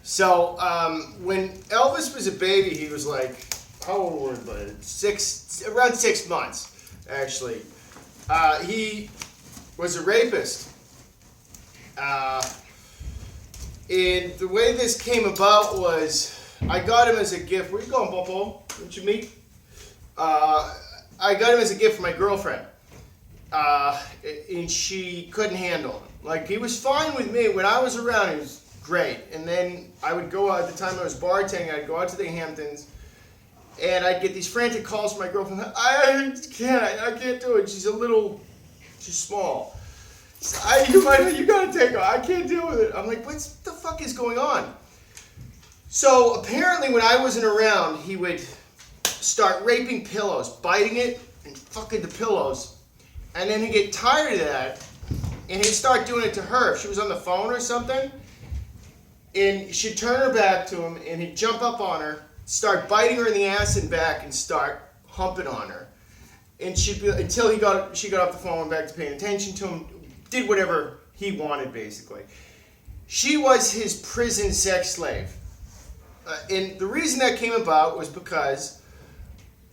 So when Elvis was a baby, he was like, how old were they? Around 6 months, actually. He was a rapist. And the way this came about was, I got him as a gift. Where you going, Bobo? Didn't you meet? I got him as a gift for my girlfriend. And she couldn't handle him. Like, he was fine with me. When I was around, he was great. And then I would go out, at the time I was bartending, I'd go out to the Hamptons, and I'd get these frantic calls from my girlfriend. I can't do it. She's small. You gotta take her. I can't deal with it. I'm like, what the fuck is going on? So apparently when I wasn't around, he would start raping pillows, biting it and fucking the pillows. And then he'd get tired of that, and he'd start doing it to her. If she was on the phone or something, and she'd turn her back to him, and he'd jump up on her, start biting her in the ass and back, and start humping on her. And she'd be, until she got off the phone and went back to paying attention to him, did whatever he wanted, basically. She was his prison sex slave. And the reason that came about was because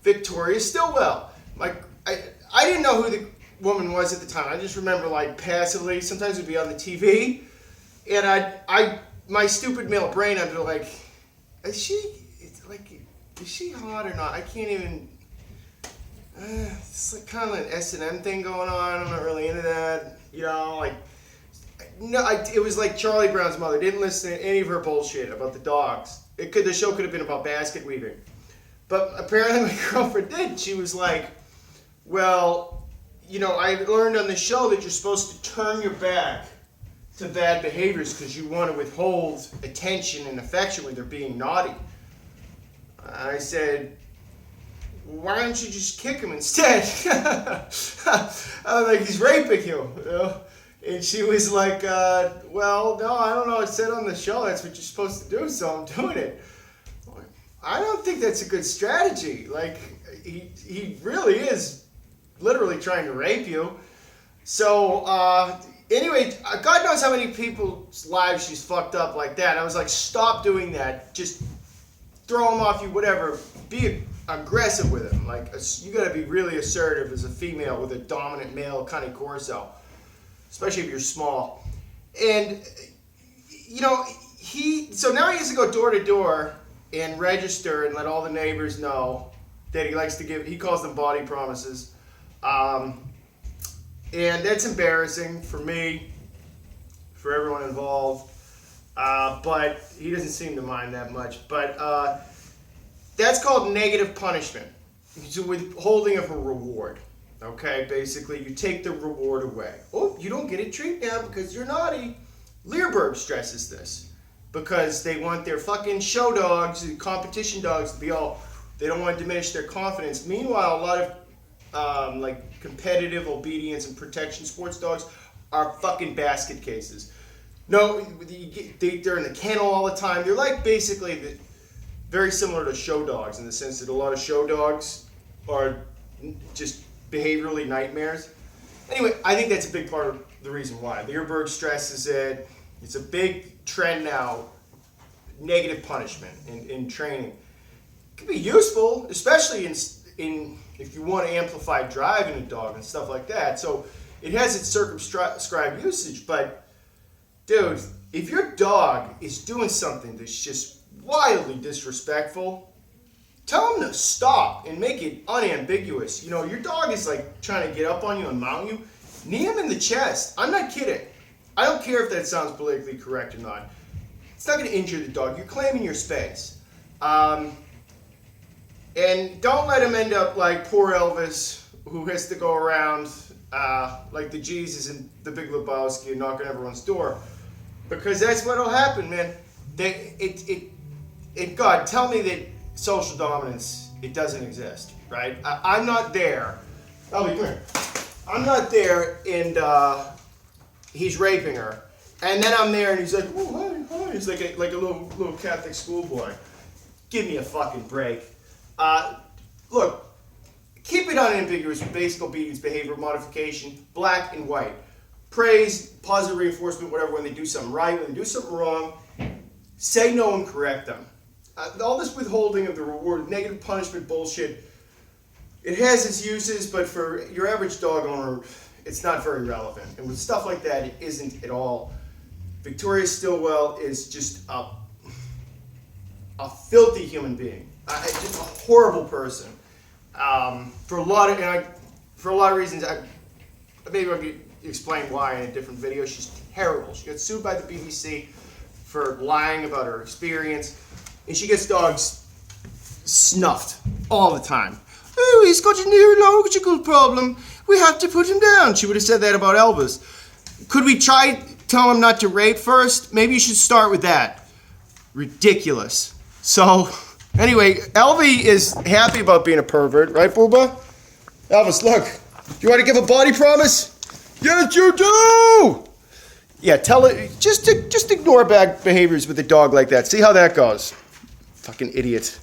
Victoria Stillwell. Like, I didn't know who the woman was at the time. I just remember, like, passively, sometimes it would be on the TV, and my stupid male brain, I'd be like, is she hot or not? I can't even, it's like kind of an S&M thing going on. I'm not really into that, you know, like, no, it was like Charlie Brown's mother. Didn't listen to any of her bullshit about the dogs. The show could have been about basket weaving. But apparently my girlfriend did. She was like, well, you know, I learned on the show that you're supposed to turn your back to bad behaviors because you want to withhold attention and affection when they're being naughty. I said, why don't you just kick him instead? I was like, he's raping you, you know? And she was like, well, no, I don't know. It said on the show that's what you're supposed to do, so I'm doing it. I don't think that's a good strategy. Like, he really is literally trying to rape you. So, anyway, God knows how many people's lives she's fucked up like that. I was like, stop doing that. Just throw him off you, whatever. Be aggressive with him. Like, you got to be really assertive as a female with a dominant male cane corso, especially if you're small. And, you know, so now he has to go door to door and register and let all the neighbors know that he likes to give, he calls them body promises. And that's embarrassing for me, for everyone involved. But he doesn't seem to mind that much. But that's called negative punishment. It's a withholding of a reward. Okay, basically, you take the reward away. Oh, you don't get a treat now because you're naughty. Leerburg stresses this because they want their fucking show dogs, competition dogs, to be all, they don't want to diminish their confidence. Meanwhile, a lot of like competitive obedience and protection sports dogs are fucking basket cases. No, they're in the kennel all the time. They're like basically very similar to show dogs in the sense that a lot of show dogs are just behaviorally nightmares. Anyway, I think that's a big part of the reason why. Leerburg stresses it. It's a big trend now, negative punishment in training. It can be useful, especially in if you want to amplify drive in a dog and stuff like that. So it has its circumscribed usage, but dude, if your dog is doing something that's just wildly disrespectful, tell him to stop and make it unambiguous. You know, your dog is like trying to get up on you and mount you. Knee him in the chest. I'm not kidding. I don't care if that sounds politically correct or not. It's not going to injure the dog. You're claiming your space. And don't let him end up like poor Elvis, who has to go around like the Jesus in The Big Lebowski and knock on everyone's door. Because that's what'll happen, man. God, tell me that social dominance, it doesn't exist, right? I'm not there. Elvis, come here. I'm not there, and he's raping her, and then I'm there, and he's like, "Oh, hi." He's like a little Catholic schoolboy. Give me a fucking break. Look, keep it unambiguous with basic obedience, behavior modification, black and white. Praise, positive reinforcement, whatever. When they do something right, when they do something wrong, say no and correct them. All this withholding of the reward, negative punishment bullshit, it has its uses, but for your average dog owner, it's not very relevant. And with stuff like that, it isn't at all. Victoria Stillwell is just a filthy human being, just a horrible person. For a lot of reasons, maybe I'll explain why in a different video. She's terrible. She got sued by the BBC for lying about her experience, and she gets dogs snuffed all the time. Oh, he's got a neurological problem. We have to put him down. She would have said that about Elvis. Could we tell him not to rape first? Maybe you should start with that. Ridiculous. So, anyway, Elvie is happy about being a pervert, right, Booba? Elvis, look. You want to give a body promise? Yes, you do! Yeah, tell it. Just ignore bad behaviors with a dog like that. See how that goes. Fucking idiot.